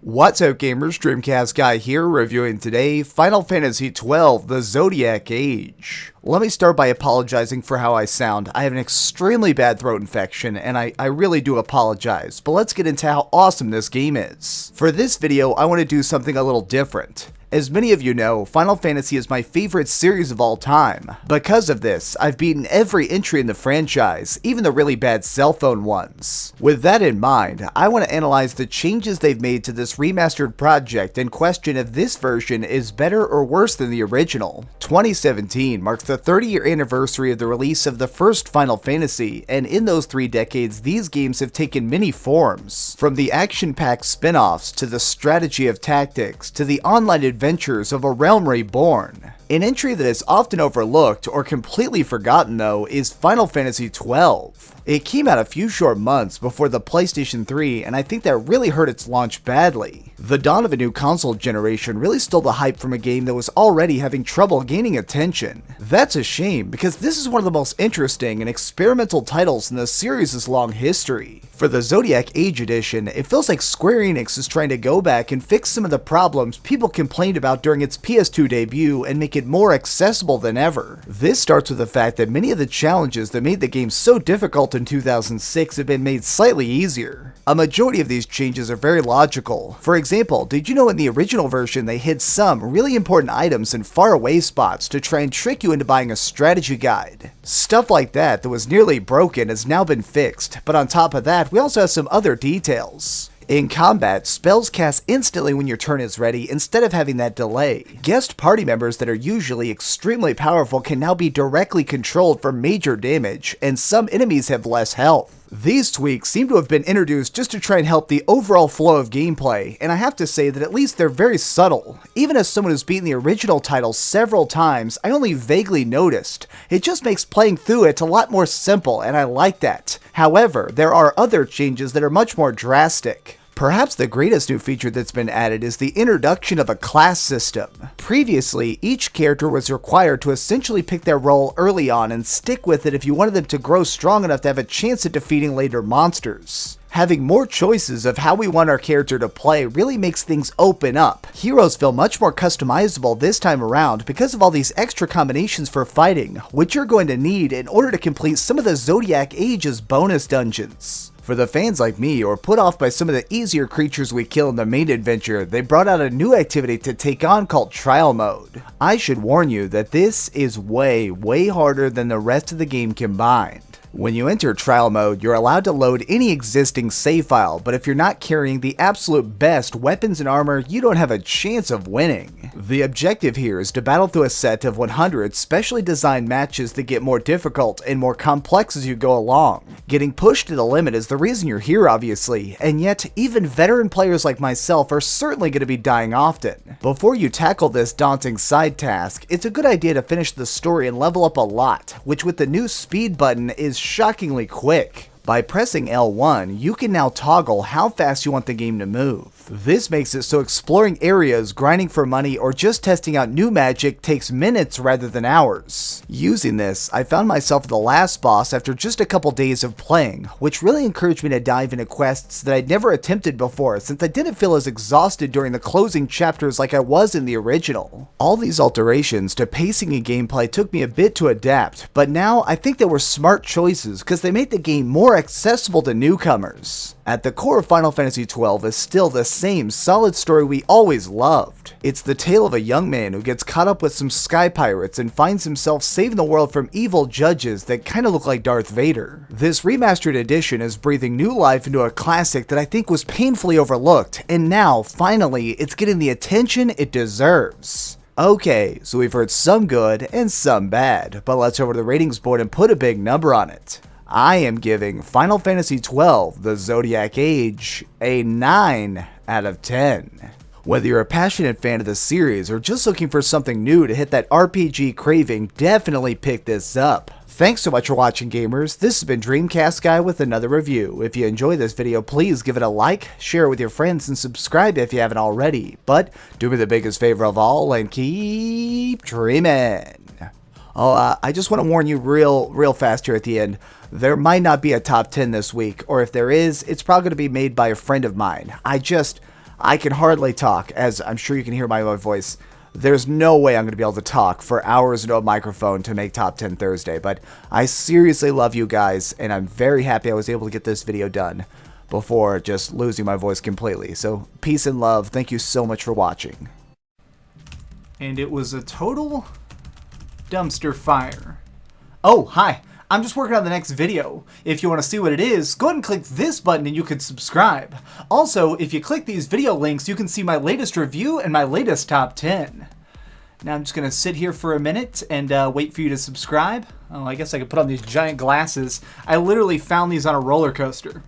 What's up gamers, DreamcastGuy here, reviewing today Final Fantasy XII, the Zodiac Age. Let me start by apologizing for how I sound. I have an extremely bad throat infection, and I really do apologize, but let's get into how awesome this game is. For this video, I want to do something a little different. As many of you know, Final Fantasy is my favorite series of all time. Because of this, I've beaten every entry in the franchise, even the really bad cell phone ones. With that in mind, I want to analyze the changes they've made to this remastered project and question if this version is better or worse than the original. 2017 marks the 30-year anniversary of the release of the first Final Fantasy, and in those 3 decades, these games have taken many forms. From the action-packed spin-offs, to the strategy of tactics, to the online adventures of A Realm Reborn. An entry that is often overlooked or completely forgotten though is Final Fantasy XII. It came out a few short months before the PlayStation 3, and I think that really hurt its launch badly. The dawn of a new console generation really stole the hype from a game that was already having trouble gaining attention. That's a shame, because this is one of the most interesting and experimental titles in the series' long history. For the Zodiac Age edition, it feels like Square-Enix is trying to go back and fix some of the problems people complained about during its PS2 debut and make it more accessible than ever. This starts with the fact that many of the challenges that made the game so difficult in 2006 have been made slightly easier. A majority of these changes are very logical. For example, did you know in the original version they hid some really important items in faraway spots to try and trick you into buying a strategy guide? Stuff like that was nearly broken has now been fixed, but on top of that, we also have some other details. In combat, spells cast instantly when your turn is ready instead of having that delay. Guest party members that are usually extremely powerful can now be directly controlled for major damage, and some enemies have less health. These tweaks seem to have been introduced just to try and help the overall flow of gameplay, and I have to say that at least they're very subtle. Even as someone who's beaten the original title several times, I only vaguely noticed. It just makes playing through it a lot more simple, and I like that. However, there are other changes that are much more drastic. Perhaps the greatest new feature that's been added is the introduction of a class system. Previously, each character was required to essentially pick their role early on and stick with it if you wanted them to grow strong enough to have a chance at defeating later monsters. Having more choices of how we want our character to play really makes things open up. Heroes feel much more customizable this time around because of all these extra combinations for fighting, which you're going to need in order to complete some of the Zodiac Age's bonus dungeons. For the fans like me, or put off by some of the easier creatures we kill in the main adventure, they brought out a new activity to take on called Trial Mode. I should warn you that this is way harder than the rest of the game combined. When you enter Trial Mode, you're allowed to load any existing save file, but if you're not carrying the absolute best weapons and armor, you don't have a chance of winning. The objective here is to battle through a set of 100 specially designed matches that get more difficult and more complex as you go along. Getting pushed to the limit is the reason you're here, obviously, and yet even veteran players like myself are certainly going to be dying often. Before you tackle this daunting side task, it's a good idea to finish the story and level up a lot, which with the new speed button is shockingly quick. By pressing L1, you can now toggle how fast you want the game to move. This makes it so exploring areas, grinding for money, or just testing out new magic takes minutes rather than hours. Using this, I found myself at the last boss after just a couple days of playing, which really encouraged me to dive into quests that I'd never attempted before since I didn't feel as exhausted during the closing chapters like I was in the original. All these alterations to pacing and gameplay took me a bit to adapt, but now I think they were smart choices because they made the game more accessible to newcomers. At the core of Final Fantasy XII is still the same solid story we always loved. It's the tale of a young man who gets caught up with some sky pirates and finds himself saving the world from evil judges that kinda look like Darth Vader. This remastered edition is breathing new life into a classic that I think was painfully overlooked, and now, finally, it's getting the attention it deserves. Okay, so we've heard some good and some bad, but let's over to the ratings board and put a big number on it. I am giving Final Fantasy XII, the Zodiac Age, a 9 out of 10. Whether you're a passionate fan of the series or just looking for something new to hit that RPG craving, definitely pick this up. Thanks so much for watching, gamers. This has been DreamcastGuy with another review. If you enjoyed this video, please give it a like, share it with your friends, and subscribe if you haven't already. But do me the biggest favor of all and keep dreaming. Oh, I just want to warn you real fast here at the end. There might not be a top 10 this week, or if there is, it's probably going to be made by a friend of mine. I can hardly talk, as I'm sure you can hear my voice. There's no way I'm going to be able to talk for hours into a microphone to make Top 10 Thursday, but I seriously love you guys, and I'm very happy I was able to get this video done before just losing my voice completely. So, peace and love. Thank you so much for watching. And it was a total dumpster fire. Oh, hi. I'm just working on the next video. If you want to see what it is, go ahead and click this button and you can subscribe. Also, if you click these video links, you can see my latest review and my latest top 10. Now I'm just going to sit here for a minute and wait for you to subscribe. Oh, I guess I could put on these giant glasses. I literally found these on a roller coaster.